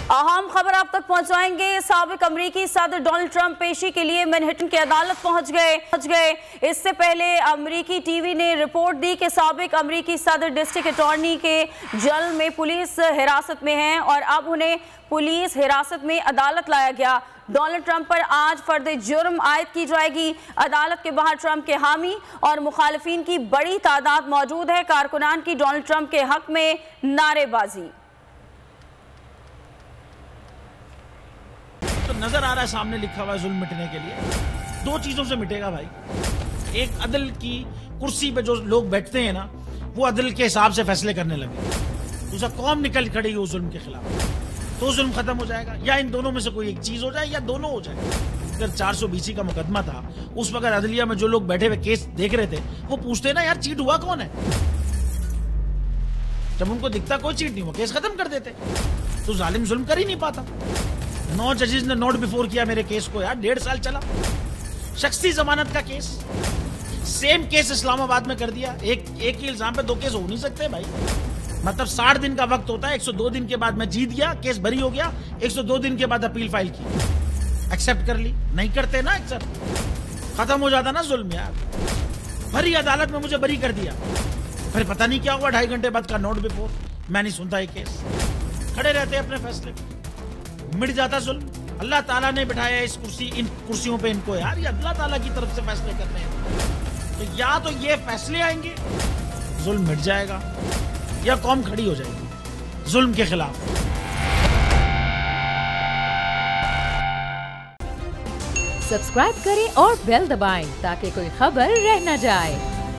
अहम खबर आप तक पहुंचाएंगे। साबिक अमरीकी सदर डोनाल्ड ट्रंप पेशी के लिए मैनहट्टन की अदालत पहुंच गए। इससे पहले अमरीकी टीवी ने रिपोर्ट दी कि साबिक अमरीकी सदर डिस्ट्रिक्ट अटॉर्नी के जेल में पुलिस हिरासत में हैं और अब उन्हें पुलिस हिरासत में अदालत लाया गया। डोनाल्ड ट्रंप पर आज फर्द जुर्म आयद की जाएगी। अदालत के बाहर ट्रंप के हामी और मुखालिफिन की बड़ी तादाद मौजूद है। कारकुनान की डोनाल्ड ट्रंप के हक में नारेबाजी। तो नजर आ रहा है सामने लिखा हुआ है जुल्म मिटने के लिए। दो चीजों से मिटेगा भाई, एक अदल की कुर्सी पे जो लोग बैठते हैं ना, वो अदल के हिसाब से फैसले करने लगे। दूसरा कौम निकल खड़ी उस जुल्म के खिलाफ, तो जुल्म खत्म हो जाएगा। या इन दोनों में से कोई एक चीज हो जाए या दोनों हो जाए। अगर 420 का मुकदमा था, उस वक्त अदलिया में जो लोग बैठे हुए केस देख रहे थे वो पूछते ना यार चीट हुआ कौन है। जब उनको दिखता कोई चीट नहीं हुआ, केस खत्म कर देते। तो जालिम जुल्म कर ही नहीं पाता। 9 जजेस ने नोट बिफोर किया मेरे केस को यार, 1.5 साल चला। शख्सी जमानत का केस, सेम केस इस्लामाबाद में कर दिया। एक ही इल्जाम पे 2 केस हो नहीं सकते भाई। मतलब 60 दिन का वक्त होता है। 102 दिन के बाद मैं जीत गया, केस बरी हो गया। 102 दिन के बाद अपील फाइल की, एक्सेप्ट कर ली। नहीं करते ना एक्सेप्ट, खत्म हो जाता ना जुल्म यार। भरी अदालत में मुझे बरी कर दिया, फिर पता नहीं क्या हुआ 2.5 घंटे बाद का नोट बिफोर। मैं नहीं सुनता ये केस, खड़े रहते अपने फैसले पे, मिट जाता जुल्म। अल्लाह ताला ने बिठाया इस इन कुर्सियों पे इनको यार, ये अल्लाह ताला की तरफ से फैसले करने हैं। तो या तो ये फैसले आएंगे, जुल्म मिट जाएगा, या कौम खड़ी हो जाएगी जुल्म के खिलाफ। सब्सक्राइब करें और बेल दबाएं ताकि कोई खबर रह न जाए।